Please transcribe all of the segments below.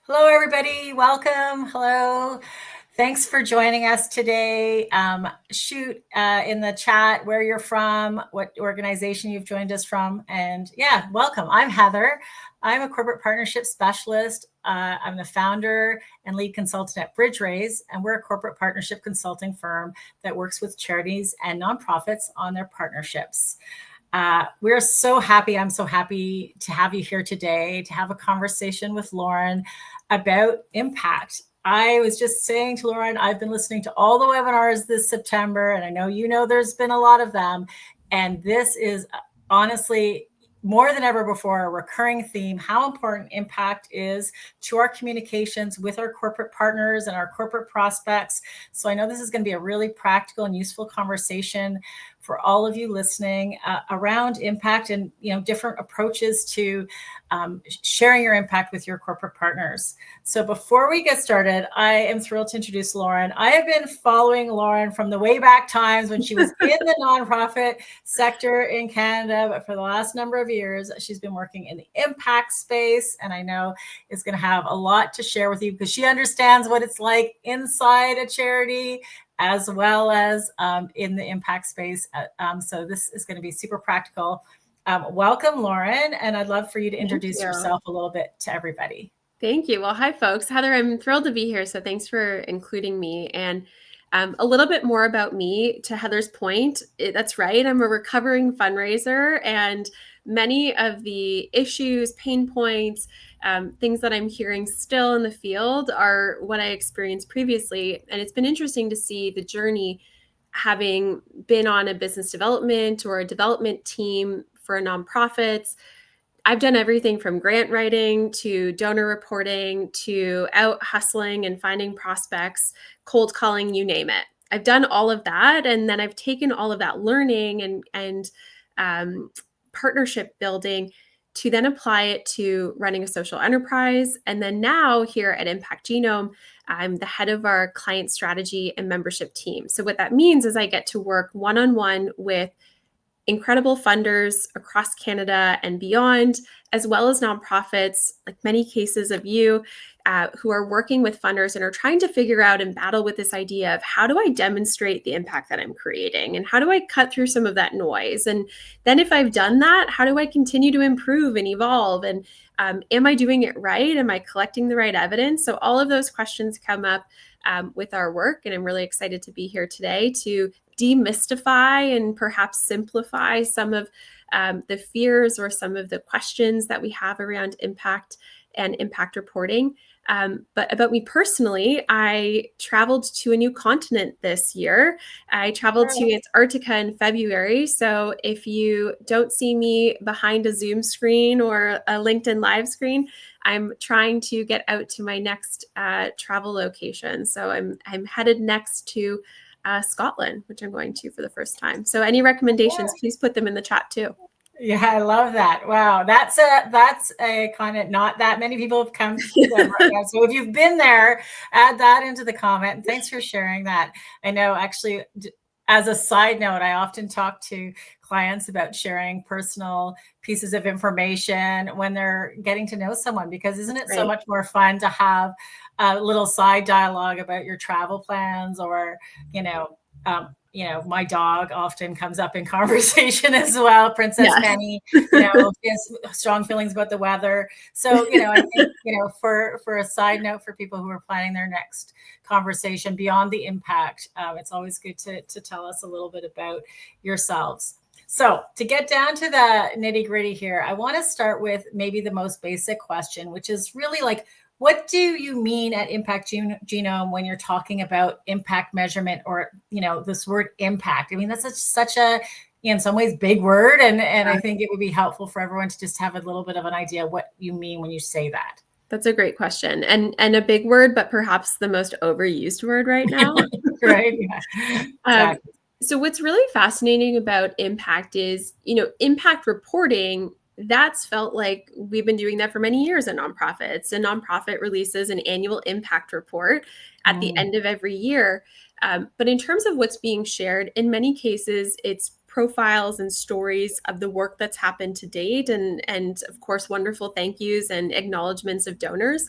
Hello, everybody. Welcome. Hello. Thanks for joining us today. Shoot in the chat where you're from, what organization you've joined us from. And yeah, welcome. I'm Heather. I'm a corporate partnership specialist. I'm the founder and lead consultant at BridgeRaise, and we're a corporate partnership consulting firm that works with charities and nonprofits on their partnerships. We're so happy. I'm so happy to have you here today to have a conversation with Lauren about impact. I was just saying to Lauren, I've been listening to all the webinars this September, and I know there's been a lot of them. And this is honestly more than ever before a recurring theme, how important impact is to our communications with our corporate partners and our corporate prospects. So I know this is going to be a really practical and useful conversation for all of you listening around impact and different approaches to sharing your impact with your corporate partners. So before we get started, I am thrilled to introduce Lauren. I have been following Lauren from the way back times when she was in the nonprofit sector in Canada, but for the last number of years, she's been working in the impact space, and I know is going to have a lot to share with you because she understands what it's like inside a charity as well as in the impact space. So this is going to be super practical. Welcome, Lauren, and I'd love for you to introduce yourself a little bit to everybody. Thank you. Well, hi, folks. Heather, I'm thrilled to be here, so thanks for including me. And a little bit more about me, to Heather's point, that's right. I'm a recovering fundraiser, and many of the issues, pain points, things that I'm hearing still in the field are what I experienced previously. And it's been interesting to see the journey, having been on a business development or a development team for nonprofits. I've done everything from grant writing to donor reporting to out hustling and finding prospects, cold calling, you name it. I've done all of that. And then I've taken all of that learning and partnership building to then apply it to running a social enterprise. And then now here at Impact Genome, I'm the head of our client strategy and membership team. So what that means is I get to work one-on-one with incredible funders across Canada and beyond, as well as nonprofits, like many cases of you, who are working with funders and are trying to figure out and battle with this idea of how do I demonstrate the impact that I'm creating? And how do I cut through some of that noise? And then if I've done that, how do I continue to improve and evolve? And am I doing it right? Am I collecting the right evidence? So all of those questions come up with our work. And I'm really excited to be here today to demystify and perhaps simplify some of the fears or some of the questions that we have around impact and impact reporting. But about me personally, I traveled to a new continent this year. I traveled to Antarctica in February. So if you don't see me behind a Zoom screen or a LinkedIn live screen, I'm trying to get out to my next travel location. So I'm headed next to Scotland, which I'm going to for the first time. So any recommendations, please put them in the chat too. Yeah, I love that. Wow, that's a kind of not that many people have come to them right now. So if you've been there, add that into the comment. And thanks for sharing that. I know actually, as a side note, I often talk to clients about sharing personal pieces of information when they're getting to know someone, because isn't it so much more fun to have a little side dialogue about your travel plans, or, my dog often comes up in conversation as well. Princess Penny, has strong feelings about the weather. So, I think, for a side note for people who are planning their next conversation beyond the impact, it's always good to tell us a little bit about yourselves. So to get down to the nitty gritty here, I want to start with maybe the most basic question, which is really like, what do you mean at Impact Genome when you're talking about impact measurement, or, this word impact? I mean, that's such a, in some ways, big word. And I think it would be helpful for everyone to just have a little bit of an idea what you mean when you say that. That's a great question, and a big word, but perhaps the most overused word right now. Right. Yeah. Exactly. So what's really fascinating about impact is, impact reporting, that's felt like we've been doing that for many years in nonprofits. A nonprofit releases an annual impact report at the end of every year. But in terms of what's being shared, in many cases, it's profiles and stories of the work that's happened to date, and of course, wonderful thank yous and acknowledgements of donors.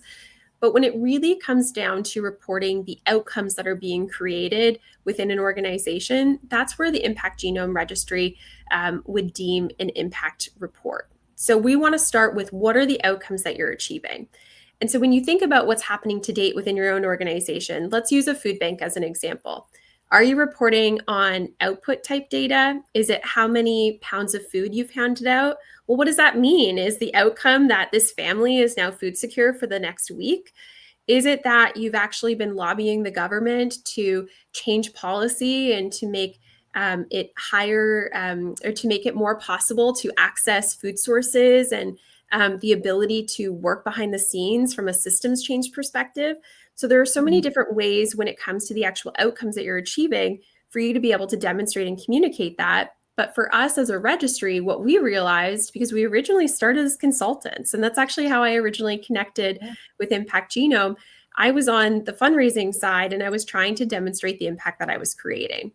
But when it really comes down to reporting the outcomes that are being created within an organization, that's where the Impact Genome Registry would deem an impact report. So we want to start with what are the outcomes that you're achieving. And so when you think about what's happening to date within your own organization, let's use a food bank as an example. Are you reporting on output type data? Is it how many pounds of food you've handed out? Well, what does that mean? Is the outcome that this family is now food secure for the next week? Is it that you've actually been lobbying the government to change policy and to make it higher or to make it more possible to access food sources and the ability to work behind the scenes from a systems change perspective? So there are so many different ways when it comes to the actual outcomes that you're achieving for you to be able to demonstrate and communicate that. But for us as a registry, what we realized, because we originally started as consultants, and that's actually how I originally connected with Impact Genome, I was on the fundraising side and I was trying to demonstrate the impact that I was creating.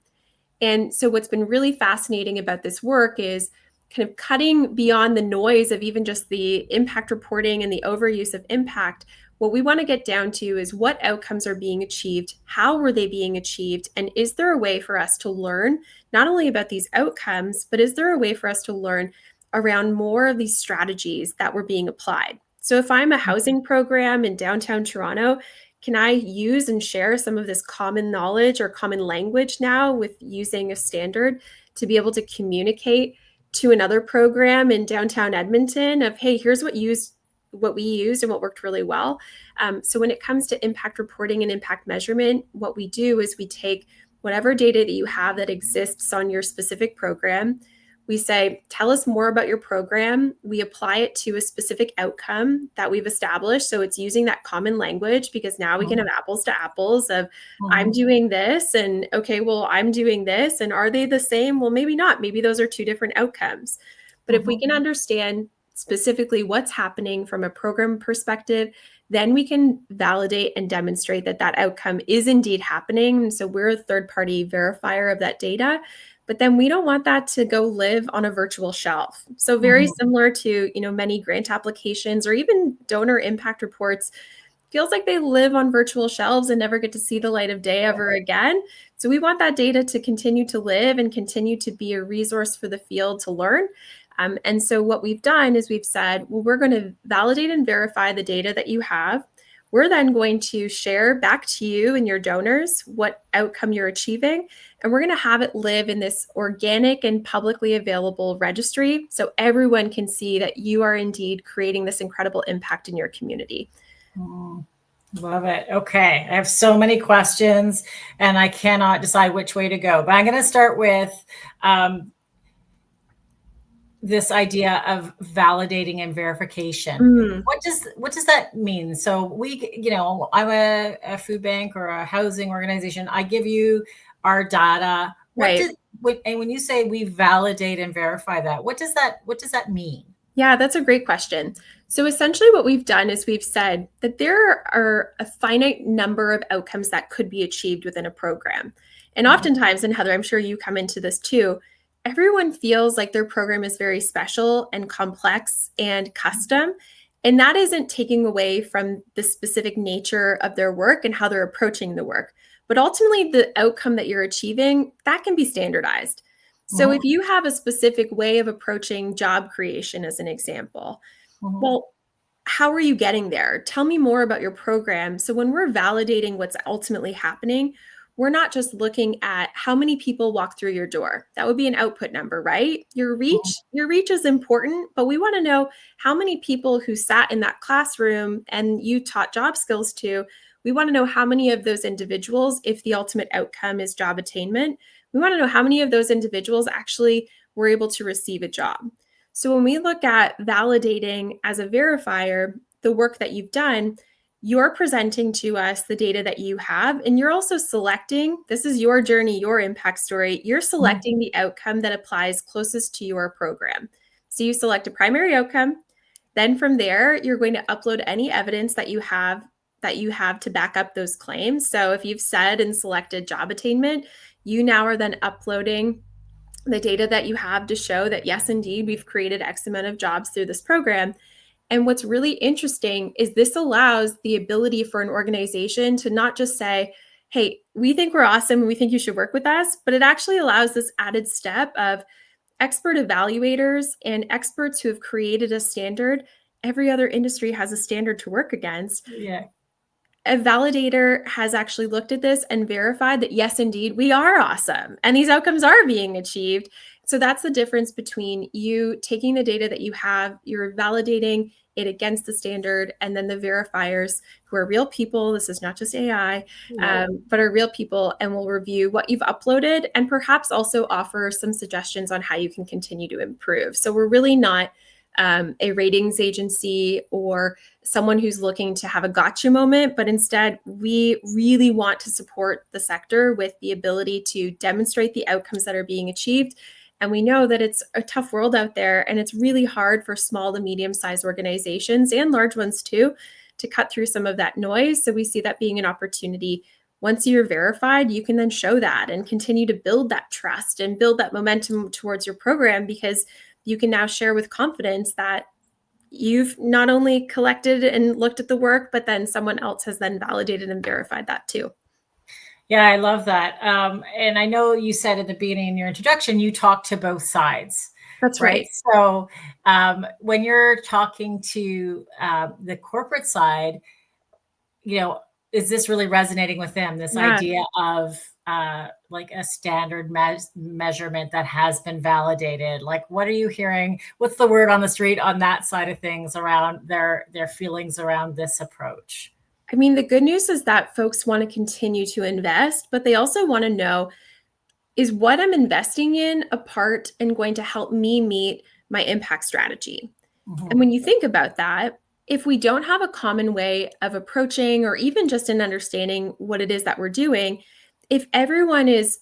And so what's been really fascinating about this work is kind of cutting beyond the noise of even just the impact reporting and the overuse of impact. What we want to get down to is what outcomes are being achieved, how were they being achieved, and is there a way for us to learn not only about these outcomes, but is there a way for us to learn around more of these strategies that were being applied? So if I'm a housing program in downtown Toronto, can I use and share some of this common knowledge or common language now with using a standard to be able to communicate to another program in downtown Edmonton of, hey, here's what we used and what worked really well. So when it comes to impact reporting and impact measurement, what we do is we take whatever data that you have that exists on your specific program. We say, tell us more about your program. We apply it to a specific outcome that we've established. So it's using that common language because now we can have apples to apples of I'm doing this and okay, well, I'm doing this. And are they the same? Well, maybe not. Maybe those are two different outcomes. But if we can understand specifically what's happening from a program perspective, then we can validate and demonstrate that that outcome is indeed happening. And so we're a third-party verifier of that data. But then we don't want that to go live on a virtual shelf. So very similar to, many grant applications or even donor impact reports, feels like they live on virtual shelves and never get to see the light of day ever again. So we want that data to continue to live and continue to be a resource for the field to learn. And so what we've done is we've said, well, we're going to validate and verify the data that you have. We're then going to share back to you and your donors what outcome you're achieving. And we're going to have it live in this organic and publicly available registry so everyone can see that you are indeed creating this incredible impact in your community. Love it. Okay. I have so many questions and I cannot decide which way to go, but I'm going to start with this idea of validating and verification. What does that mean? So I'm a food bank or a housing organization. I give you our data. And when you say we validate and verify that, what does that mean? Yeah, that's a great question. So essentially what we've done is we've said that there are a finite number of outcomes that could be achieved within a program. And oftentimes, and Heather, I'm sure you come into this too, everyone feels like their program is very special and complex and custom. And that isn't taking away from the specific nature of their work and how they're approaching the work. But ultimately, the outcome that you're achieving, that can be standardized. So if you have a specific way of approaching job creation, as an example, well, how are you getting there? Tell me more about your program. So when we're validating what's ultimately happening, we're not just looking at how many people walk through your door. That would be an output number, right? Your reach is important, but we want to know how many people who sat in that classroom and you taught job skills to. We want to know how many of those individuals, if the ultimate outcome is job attainment, we want to know how many of those individuals actually were able to receive a job. So when we look at validating as a verifier the work that you've done, you're presenting to us the data that you have, and you're also selecting, this is your journey, your impact story, you're selecting the outcome that applies closest to your program. So you select a primary outcome. Then from there, you're going to upload any evidence that you have to back up those claims. So if you've said and selected job attainment, you now are then uploading the data that you have to show that, yes, indeed, we've created X amount of jobs through this program. And what's really interesting is this allows the ability for an organization to not just say, hey, we think we're awesome and we think you should work with us, but it actually allows this added step of expert evaluators and experts who have created a standard. Every other industry has a standard to work against. Yeah. A validator has actually looked at this and verified that, yes, indeed, we are awesome and these outcomes are being achieved. So that's the difference between you taking the data that you have, you're validating it against the standard, and then the verifiers who are real people. This is not just AI, but are real people and will review what you've uploaded and perhaps also offer some suggestions on how you can continue to improve. So we're really not a ratings agency or someone who's looking to have a gotcha moment, but instead we really want to support the sector with the ability to demonstrate the outcomes that are being achieved. And we know that it's a tough world out there, and it's really hard for small to medium-sized organizations and large ones too to cut through some of that noise. So we see that being an opportunity. Once you're verified, you can then show that and continue to build that trust and build that momentum towards your program, because you can now share with confidence that you've not only collected and looked at the work, but then someone else has then validated and verified that too. Yeah, I love that. And I know you said at the beginning in your introduction, you talk to both sides. That's right. So when you're talking to the corporate side, is this really resonating with them? This idea of like a standard measurement that has been validated? Like, what are you hearing? What's the word on the street on that side of things around their feelings around this approach? I mean, the good news is that folks want to continue to invest, but they also want to know, is what I'm investing in a part and going to help me meet my impact strategy? Mm-hmm. And when you think about that, if we don't have a common way of approaching or even just in understanding what it is that we're doing, if everyone is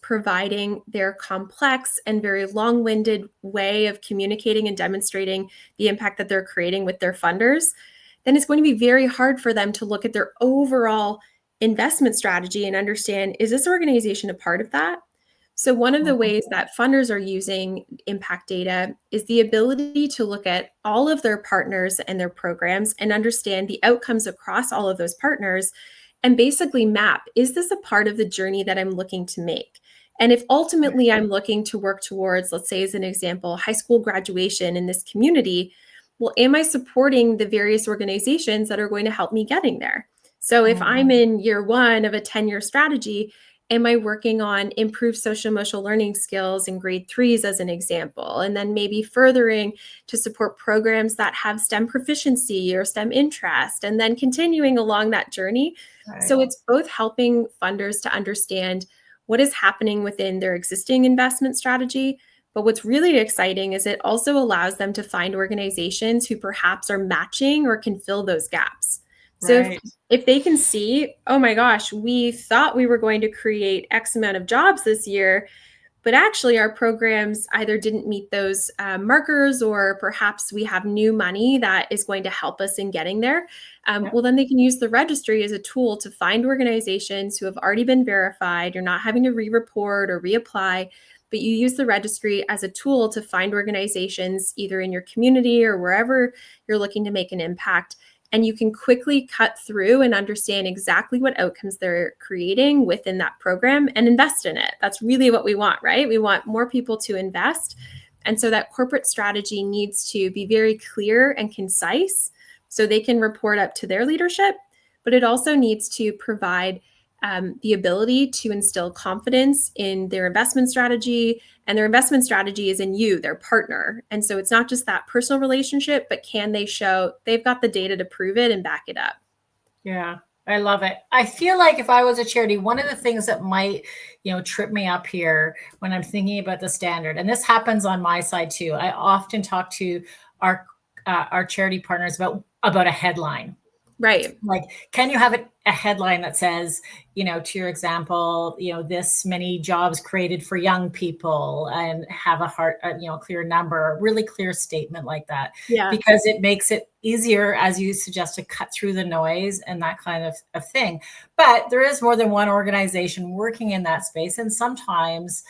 providing their complex and very long-winded way of communicating and demonstrating the impact that they're creating with their funders, then it's going to be very hard for them to look at their overall investment strategy and understand, is this organization a part of that? So one of the ways that funders are using impact data is the ability to look at all of their partners and their programs and understand the outcomes across all of those partners and basically map, is this a part of the journey that I'm looking to make? And if ultimately I'm looking to work towards, let's say as an example, high school graduation in this community, well, am I supporting the various organizations that are going to help me getting there? So if I'm in year one of a 10-year strategy, am I working on improved social emotional learning skills in grade 3s as an example, and then maybe furthering to support programs that have STEM proficiency or STEM interest, and then continuing along that journey? Right. So it's both helping funders to understand what is happening within their existing investment strategy, but what's really exciting is it also allows them to find organizations who perhaps are matching or can fill those gaps. So right. if they can see, oh my gosh, we thought we were going to create X amount of jobs this year, but actually our programs either didn't meet those markers, or perhaps we have new money that is going to help us in getting there. Well, then they can use the registry as a tool to find organizations who have already been verified. You're not having to re-report or reapply, but you use the registry as a tool to find organizations either in your community or wherever you're looking to make an impact. And you can quickly cut through and understand exactly what outcomes they're creating within that program and invest in it. That's really what we want, right? We want more people to invest. And so that corporate strategy needs to be very clear and concise so they can report up to their leadership, but it also needs to provide the ability to instill confidence in their investment strategy, and their investment strategy is in you, their partner. And so it's not just that personal relationship, but can they show they've got the data to prove it and back it up? Yeah, I love it. I feel like if I was a charity, one of the things that might, trip me up here when I'm thinking about the standard, and this happens on my side too. I often talk to our charity partners about a headline. Right. Like, can you have a headline that says, to your example, this many jobs created for young people, and have a clear number, a really clear statement like that. Yeah. Because it makes it easier, as you suggest, to cut through the noise and that kind of thing. But there is more than one organization working in that space. And sometimes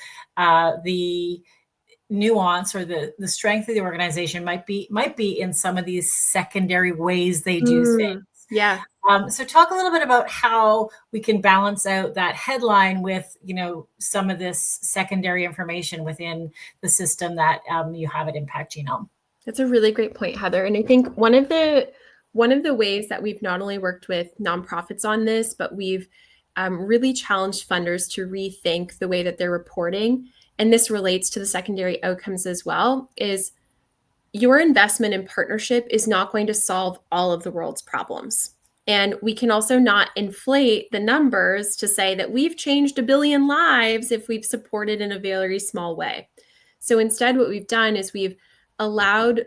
nuance or the strength of the organization might be in some of these secondary ways they do things. Yeah. So talk a little bit about how we can balance out that headline with, some of this secondary information within the system that you have at Impact Genome. That's a really great point, Heather. And I think one of the ways that we've not only worked with nonprofits on this, but we've really challenged funders to rethink the way that they're reporting, and this relates to the secondary outcomes as well, is your investment in partnership is not going to solve all of the world's problems. And we can also not inflate the numbers to say that we've changed 1 billion lives if we've supported in a very small way. So instead, what we've done is we've allowed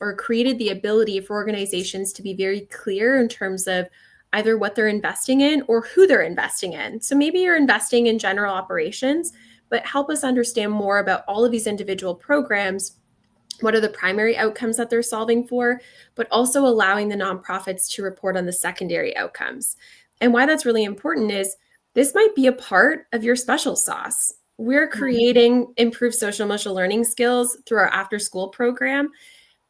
or created the ability for organizations to be very clear in terms of either what they're investing in or who they're investing in. So maybe you're investing in general operations, but help us understand more about all of these individual programs. What are the primary outcomes that they're solving for, but also allowing the nonprofits to report on the secondary outcomes. And why that's really important is this might be a part of your special sauce. We're creating improved social emotional learning skills through our after school program.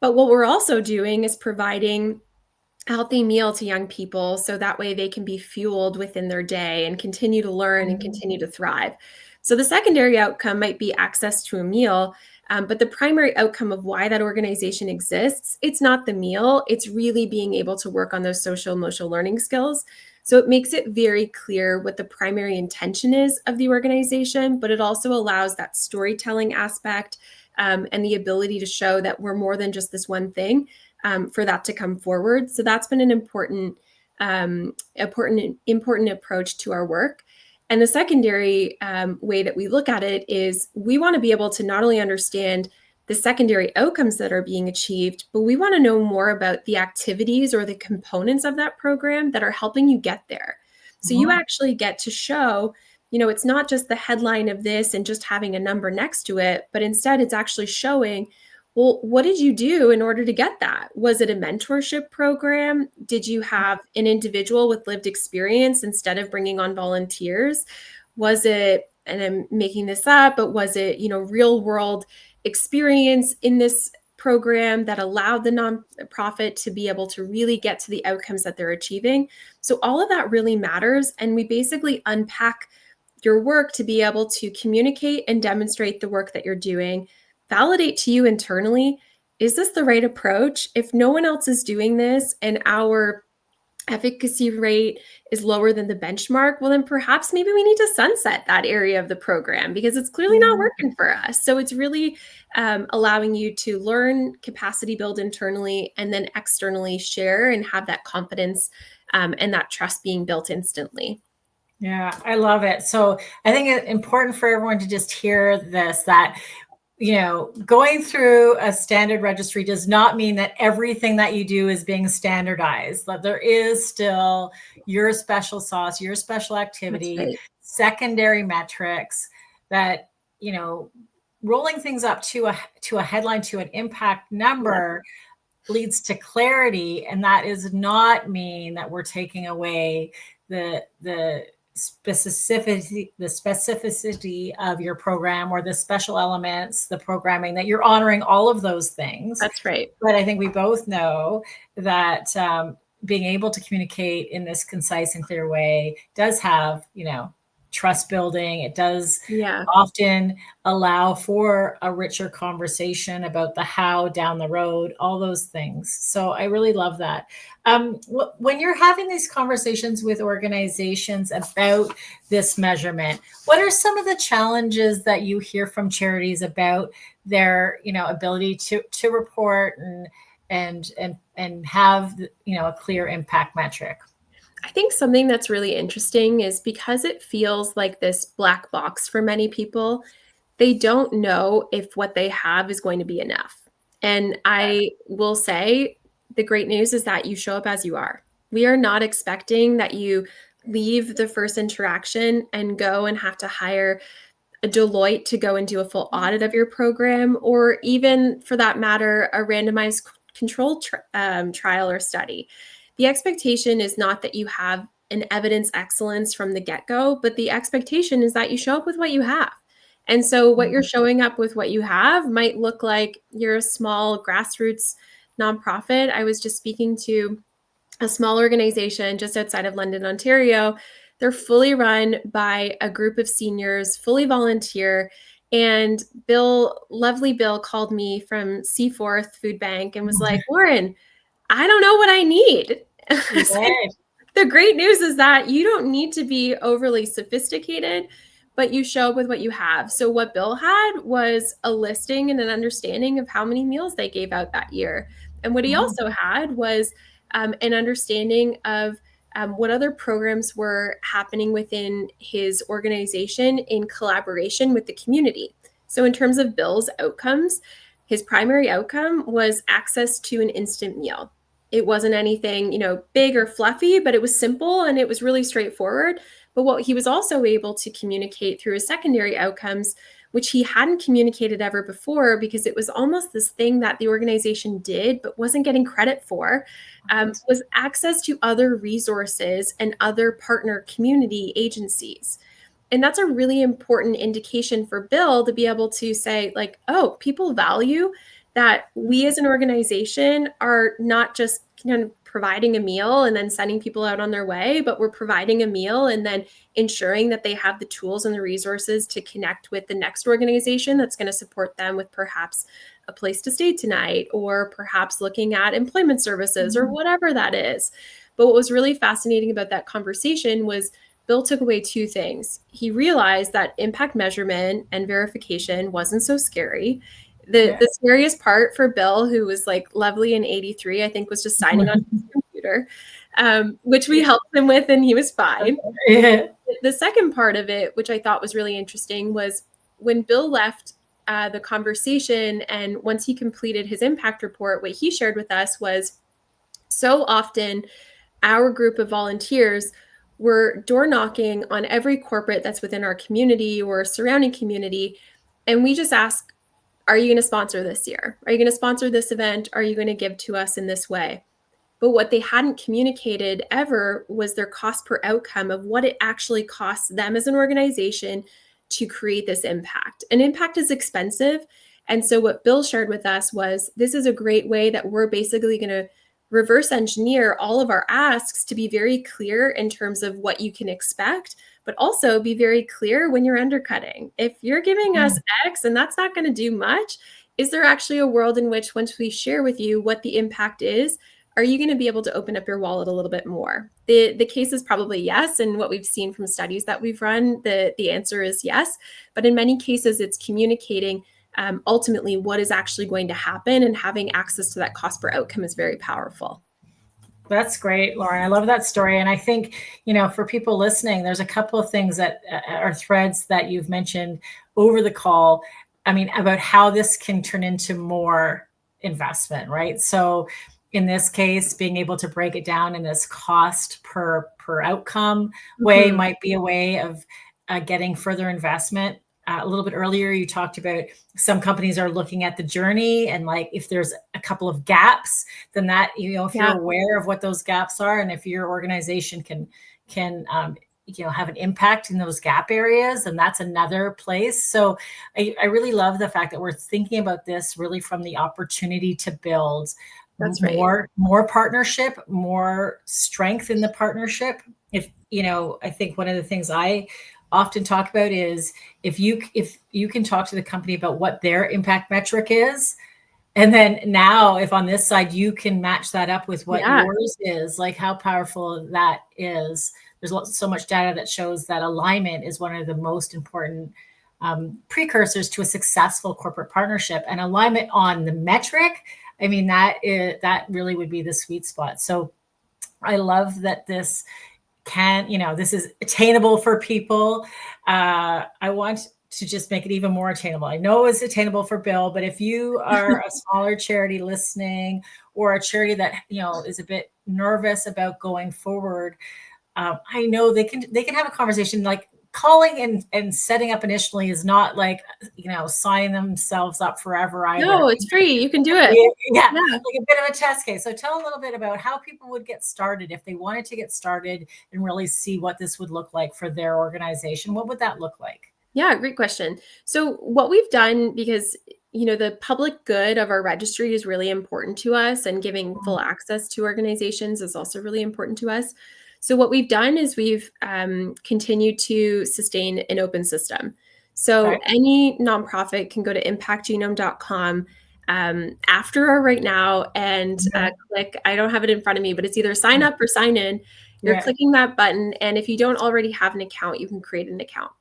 But what we're also doing is providing a healthy meal to young people so that way they can be fueled within their day and continue to learn and continue to thrive. So the secondary outcome might be access to a meal, but the primary outcome of why that organization exists, it's not the meal, it's really being able to work on those social emotional learning skills. So it makes it very clear what the primary intention is of the organization, but it also allows that storytelling aspect and the ability to show that we're more than just this one thing for that to come forward. So that's been an important approach to our work. And the secondary way that we look at it is we want to be able to not only understand the secondary outcomes that are being achieved, but we want to know more about the activities or the components of that program that are helping you get there. So you actually get to show, it's not just the headline of this and just having a number next to it, but instead it's actually showing, well, what did you do in order to get that? Was it a mentorship program? Did you have an individual with lived experience instead of bringing on volunteers? Was it, and I'm making this up, but was it, real world experience in this program that allowed the nonprofit to be able to really get to the outcomes that they're achieving? So all of that really matters. And we basically unpack your work to be able to communicate and demonstrate the work that you're doing, validate to you internally, is this the right approach? If no one else is doing this and our efficacy rate is lower than the benchmark, well, then perhaps maybe we need to sunset that area of the program because it's clearly not working for us. So it's really allowing you to learn, capacity build internally, and then externally share and have that confidence and that trust being built instantly. Yeah, I love it. So I think it's important for everyone to just hear this, that going through a standard registry does not mean that everything that you do is being standardized. That there is still your special sauce, your special activity, Right. secondary metrics that, rolling things up to a headline, to an impact number leads to clarity. And that does not mean that we're taking away the specificity of your program or the special elements, the programming, that you're honoring all of those things. That's right. But I think we both know that being able to communicate in this concise and clear way does have, trust building. It does often allow for a richer conversation about the how down the road, all those things. So I really love that. When you're having these conversations with organizations about this measurement, what are some of the challenges that you hear from charities about their, ability to report and have, a clear impact metric? I think something that's really interesting is because it feels like this black box for many people, they don't know if what they have is going to be enough. And I will say the great news is that you show up as you are. We are not expecting that you leave the first interaction and go and have to hire a Deloitte to go and do a full audit of your program, or even for that matter, a randomized control trial or study. The expectation is not that you have an evidence excellence from the get-go, but the expectation is that you show up with what you have. And so what you're showing up with what you have might look like you're a small grassroots nonprofit. I was just speaking to a small organization just outside of London, Ontario. They're fully run by a group of seniors, fully volunteer. And lovely Bill called me from Seaforth Food Bank and was like, Lauren, I don't know what I need. The great news is that you don't need to be overly sophisticated, but you show up with what you have. So what Bill had was a listing and an understanding of how many meals they gave out that year. And what he also had was an understanding of what other programs were happening within his organization in collaboration with the community. So in terms of Bill's outcomes, his primary outcome was access to an instant meal. It wasn't anything, big or fluffy, but it was simple and it was really straightforward. But what he was also able to communicate through his secondary outcomes, which he hadn't communicated ever before, because it was almost this thing that the organization did but wasn't getting credit for, was access to other resources and other partner community agencies. And that's a really important indication for Bill to be able to say, like, oh, people value that we as an organization are not just kind of providing a meal and then sending people out on their way, but we're providing a meal and then ensuring that they have the tools and the resources to connect with the next organization that's going to support them with perhaps a place to stay tonight, or perhaps looking at employment services or whatever that is. But what was really fascinating about that conversation was Bill took away two things. He realized that impact measurement and verification wasn't so scary. The scariest part for Bill, who was like lovely in 83, I think, was just signing on his computer, which we helped him with, and he was fine. The second part of it, which I thought was really interesting, was when Bill left the conversation, and once he completed his impact report, what he shared with us was, so often our group of volunteers were door knocking on every corporate that's within our community or surrounding community, and we just ask, are you going to sponsor this year? Are you going to sponsor this event? Are you going to give to us in this way? But what they hadn't communicated ever was their cost per outcome of what it actually costs them as an organization to create this impact. And impact is expensive. And so what Bill shared with us was, this is a great way that we're basically going to reverse engineer all of our asks to be very clear in terms of what you can expect, but also be very clear when you're undercutting. If you're giving us X and that's not going to do much, is there actually a world in which, once we share with you what the impact is, are you going to be able to open up your wallet a little bit more? The case is probably yes. And what we've seen from studies that we've run, the answer is yes. But in many cases, it's communicating ultimately what is actually going to happen, and having access to that cost per outcome is very powerful. That's great, Lauren. I love that story. And I think, for people listening, there's a couple of things that are threads that you've mentioned over the call. I mean, about how this can turn into more investment, right? So in this case, being able to break it down in this cost per outcome way might be a way of getting further investment. A little bit earlier, you talked about some companies are looking at the journey, and like if there's a couple of gaps, then that, if you're aware of what those gaps are, and if your organization can have an impact in those gap areas, and that's another place. So I really love the fact that we're thinking about this really from the opportunity to build more partnership, more strength in the partnership. I think one of the things I often talk about is if you can talk to the company about what their impact metric is, and then now if on this side you can match that up with what yours is, like how powerful that is. There's so much data that shows that alignment is one of the most important precursors to a successful corporate partnership, and alignment on the metric. I mean, that really would be the sweet spot. So I love that this this is attainable for people. I want to just make it even more attainable. I know it's attainable for Bill, but if you are a smaller charity listening, or a charity that, is a bit nervous about going forward, I know they can have a conversation. Like, calling and setting up initially is not like, signing themselves up forever either. No, it's free. You can do it. Yeah, like a bit of a test case. So tell a little bit about how people would get started if they wanted to get started and really see what this would look like for their organization. What would that look like? Yeah, great question. So what we've done, because the public good of our registry is really important to us, and giving full access to organizations is also really important to us. So what we've done is we've continued to sustain an open system. Okay. So any nonprofit can go to impactgenome.com after or right now and Mhm. click. I don't have it in front of me, but it's either sign up or sign in. You're Yeah. clicking that button, and if you don't already have an account, you can create an account.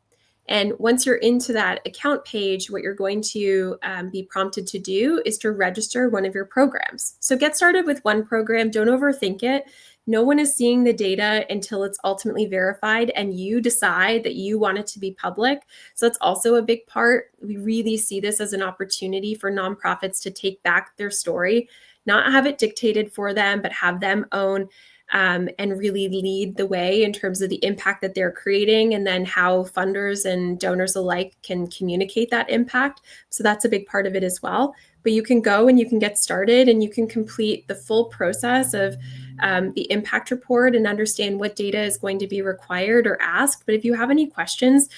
And once you're into that account page, what you're going to be prompted to do is to register one of your programs. So get started with one program. Don't overthink it. No one is seeing the data until it's ultimately verified and you decide that you want it to be public. So that's also a big part. We really see this as an opportunity for nonprofits to take back their story, not have it dictated for them, but have them own and really lead the way in terms of the impact that they're creating, and then how funders and donors alike can communicate that impact. So that's a big part of it as well. But you can go and you can get started and you can complete the full process of the impact report and understand what data is going to be required or asked. But if you have any questions,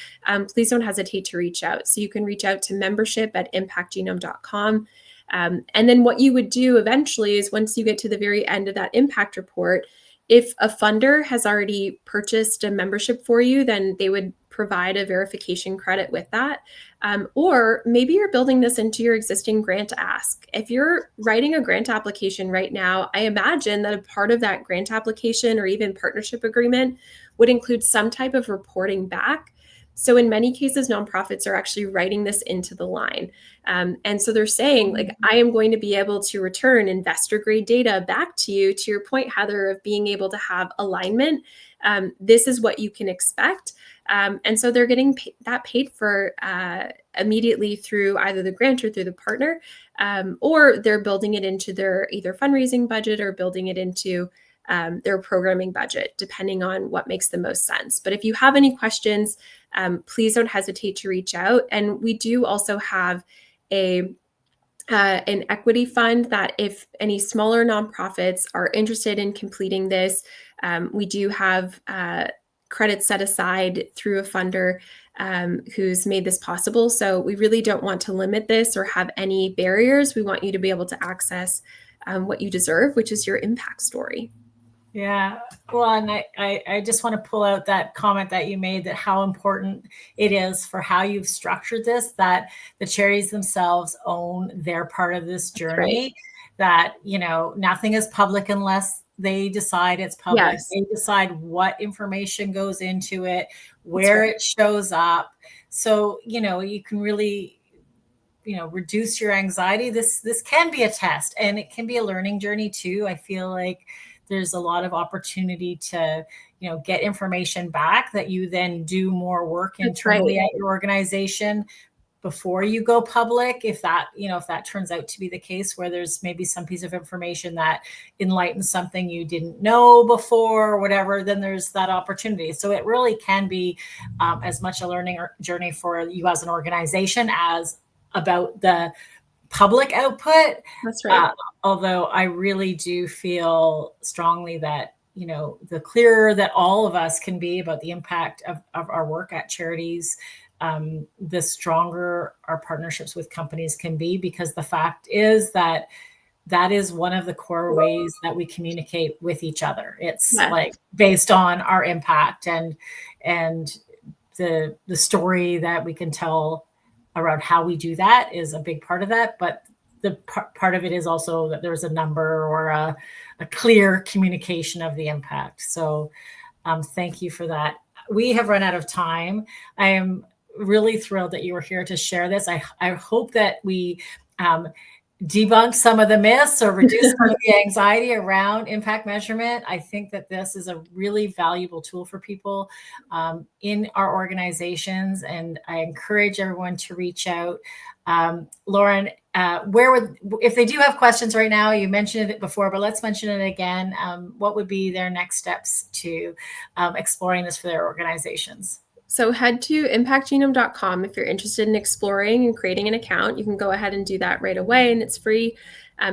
please don't hesitate to reach out. So you can reach out to membership@impactgenome.com. And then what you would do eventually is, once you get to the very end of that impact report, if a funder has already purchased a membership for you, then they would provide a verification credit with that. Or maybe you're building this into your existing grant ask. If you're writing a grant application right now, I imagine that a part of that grant application or even partnership agreement would include some type of reporting back. So in many cases, nonprofits are actually writing this into the line. And so they're saying, like, I am going to be able to return investor grade data back to you, to your point, Heather, of being able to have alignment. This is what you can expect. And so they're getting that paid for immediately through either the grant or through the partner, or they're building it into their either fundraising budget or building it into their programming budget, depending on what makes the most sense. But if you have any questions, please don't hesitate to reach out. And we do also have an equity fund that if any smaller nonprofits are interested in completing this, we do have credits set aside through a funder who's made this possible. So we really don't want to limit this or have any barriers. We want you to be able to access what you deserve, which is your impact story. Yeah. Well, and I just want to pull out that comment that you made, that how important it is for how you've structured this, that the charities themselves own their part of this journey, Right. that, nothing is public unless they decide it's public. Yes. They decide what information goes into it, That's where right. it shows up. So, you can really, reduce your anxiety. This can be a test, and it can be a learning journey too. I feel like there's a lot of opportunity to get information back that you then do more work That's right. internally at your organization before you go public, if that turns out to be the case, where there's maybe some piece of information that enlightens something you didn't know before or whatever, then there's that opportunity. So it really can be as much a learning journey for you as an organization as about the public output. That's right. Although I really do feel strongly that, the clearer that all of us can be about the impact of our work at charities, the stronger our partnerships with companies can be, because the fact is that is one of the core ways that we communicate with each other. It's Yeah. like based on our impact and the story that we can tell around how we do that is a big part of that. But the part of it is also that there's a number or a clear communication of the impact. So thank you for that. We have run out of time. I am really thrilled that you were here to share this. I hope that we debunk some of the myths or reduce some of the anxiety around impact measurement. I think that this is a really valuable tool for people in our organizations, and I encourage everyone to reach out. Lauren, if they do have questions right now, you mentioned it before, but let's mention it again. What would be their next steps to exploring this for their organizations? So head to impactgenome.com if you're interested in exploring and creating an account. You can go ahead and do that right away, and it's free.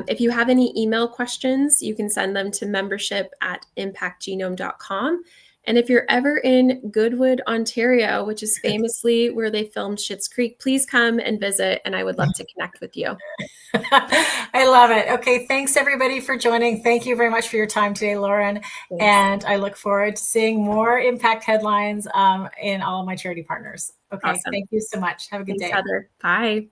If you have any email questions, you can send them to membership@impactgenome.com. And if you're ever in Goodwood, Ontario, which is famously where they filmed Schitt's Creek, please come and visit, and I would love to connect with you. I love it. Okay, thanks everybody for joining. Thank you very much for your time today, Lauren. Thanks. And I look forward to seeing more impact headlines in all of my charity partners. Okay, Awesome. thank you so much. Have a good Thanks, day. Heather. Bye.